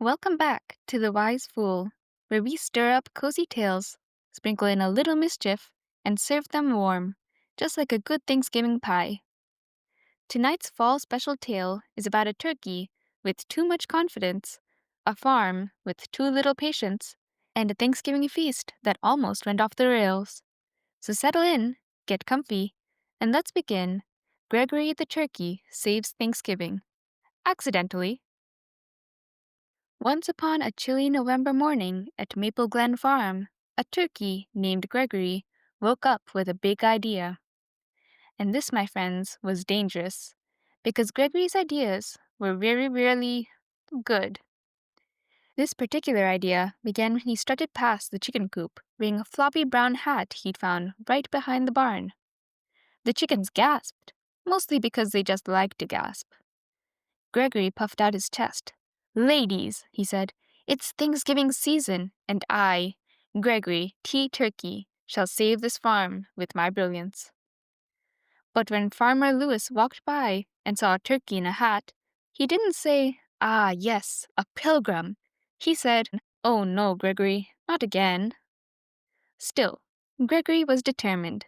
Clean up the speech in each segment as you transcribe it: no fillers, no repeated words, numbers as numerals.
Welcome back to The Wise Fool, where we stir up cozy tales, sprinkle in a little mischief, and serve them warm, just like a good Thanksgiving pie. Tonight's fall special tale is about a turkey with too much confidence, a farm with too little patience, and a Thanksgiving feast that almost went off the rails. So settle in, get comfy, and let's begin. Gregory the Turkey Saves Thanksgiving. Accidentally. Once upon a chilly November morning at Maple Glen Farm, a turkey named Gregory woke up with a big idea. And this, my friends, was dangerous, because Gregory's ideas were very rarely good. This particular idea began when he strutted past the chicken coop, wearing a floppy brown hat he'd found right behind the barn. The chickens gasped, mostly because they just liked to gasp. Gregory puffed out his chest. "Ladies," he said, "it's Thanksgiving season, and I, Gregory T. Turkey, shall save this farm with my brilliance." But when Farmer Lewis walked by and saw a turkey in a hat, he didn't say, "Ah, yes, a pilgrim." He said, "Oh no, Gregory, not again." Still, Gregory was determined.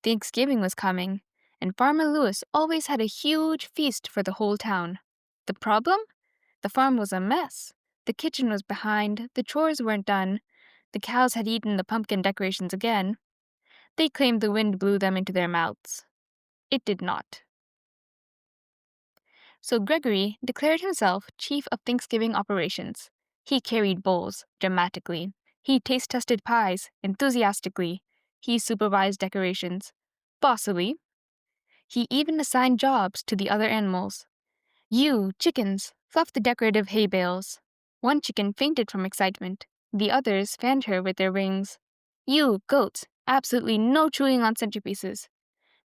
Thanksgiving was coming, and Farmer Lewis always had a huge feast for the whole town. The problem? The farm was a mess. The kitchen was behind, the chores weren't done, the cows had eaten the pumpkin decorations again. They claimed the wind blew them into their mouths. It did not. So Gregory declared himself chief of Thanksgiving operations. He carried bowls, dramatically. He taste-tested pies, enthusiastically. He supervised decorations, bossily. He even assigned jobs to the other animals. "You, chickens, fluff the decorative hay bales." One chicken fainted from excitement. The others fanned her with their wings. "You, goats, absolutely no chewing on centerpieces."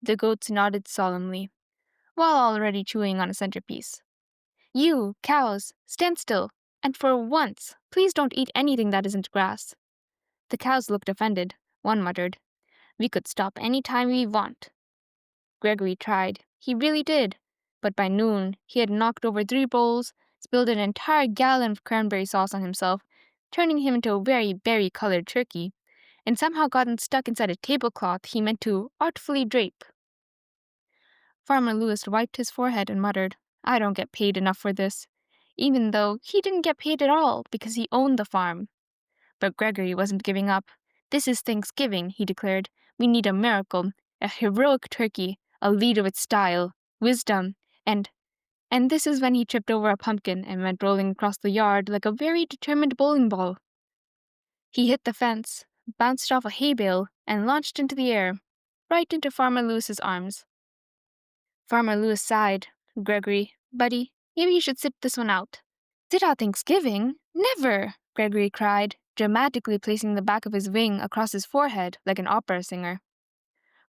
The goats nodded solemnly, while already chewing on a centerpiece. "You, cows, stand still, and for once, please don't eat anything that isn't grass." The cows looked offended. One muttered, "We could stop any time we want." Gregory tried. He really did. But by noon, he had knocked over 3 bowls, spilled an entire gallon of cranberry sauce on himself, turning him into a very berry-colored turkey, and somehow gotten stuck inside a tablecloth he meant to artfully drape. Farmer Lewis wiped his forehead and muttered, "I don't get paid enough for this," even though he didn't get paid at all because he owned the farm. But Gregory wasn't giving up. "This is Thanksgiving," he declared. "We need a miracle, a heroic turkey, a leader with style, wisdom, and this is when he tripped over a pumpkin and went rolling across the yard like a very determined bowling ball. He hit the fence, bounced off a hay bale, and launched into the air, right into Farmer Lewis's arms. Farmer Lewis sighed. "Gregory, buddy, maybe you should sit this one out." "Sit out Thanksgiving? Never!" Gregory cried, dramatically placing the back of his wing across his forehead like an opera singer.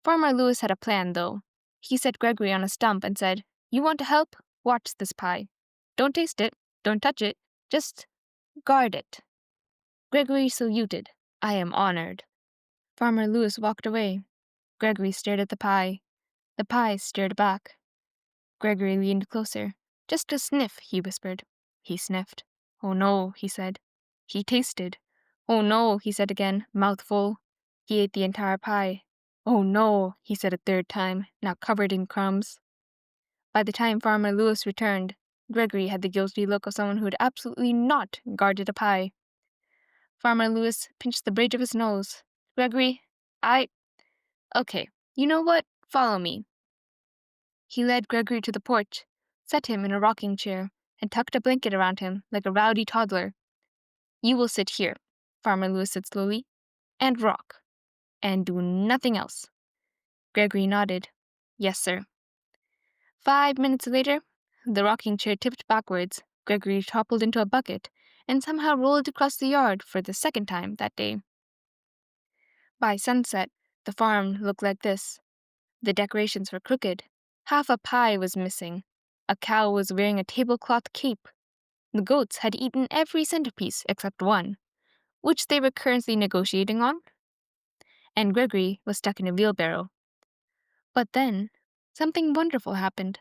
Farmer Lewis had a plan, though. He set Gregory on a stump and said, "You want to help? Watch this pie. Don't taste it, don't touch it, just guard it." Gregory saluted. "I am honored." Farmer Lewis walked away. Gregory stared at the pie. The pie stared back. Gregory leaned closer. "Just a sniff," he whispered. He sniffed. "Oh no," he said. He tasted. "Oh no," he said again, mouthful. He ate the entire pie. "Oh no," he said a third time, now covered in crumbs. By the time Farmer Lewis returned, Gregory had the guilty look of someone who had absolutely not guarded a pie. Farmer Lewis pinched the bridge of his nose. "Gregory, okay, you know what? Follow me." He led Gregory to the porch, set him in a rocking chair, and tucked a blanket around him like a rowdy toddler. "You will sit here," Farmer Lewis said slowly, "and rock, and do nothing else." Gregory nodded. "Yes, sir." 5 minutes later, the rocking chair tipped backwards, Gregory toppled into a bucket, and somehow rolled across the yard for the second time that day. By sunset, the farm looked like this. The decorations were crooked. Half a pie was missing. A cow was wearing a tablecloth cape. The goats had eaten every centerpiece except one, which they were currently negotiating on. And Gregory was stuck in a wheelbarrow. But then, something wonderful happened.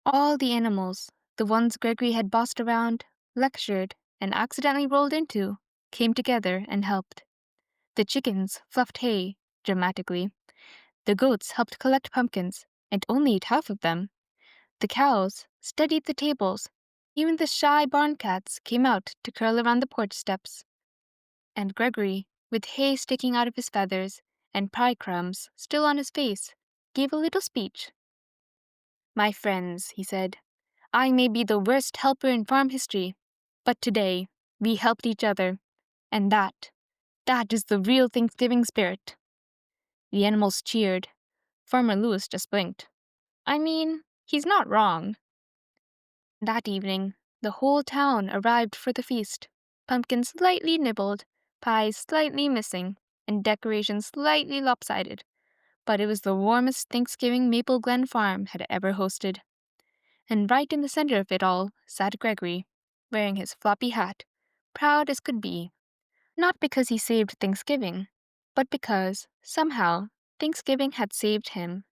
All the animals, the ones Gregory had bossed around, lectured, and accidentally rolled into came together and helped. The chickens fluffed hay dramatically. The goats helped collect pumpkins and only ate half of them. The cows steadied the tables. Even the shy barn cats came out to curl around the porch steps. And Gregory, with hay sticking out of his feathers and pie crumbs still on his face, gave a little speech. "My friends," he said, "I may be the worst helper in farm history, but today we helped each other, and that is the real Thanksgiving spirit." The animals cheered. Farmer Lewis just blinked. I mean, he's not wrong. That evening, the whole town arrived for the feast. Pumpkins slightly nibbled, pies slightly missing, and decorations slightly lopsided. But it was the warmest Thanksgiving Maple Glen Farm had ever hosted. And right in the center of it all sat Gregory, wearing his floppy hat, proud as could be. Not because he saved Thanksgiving, but because, somehow, Thanksgiving had saved him.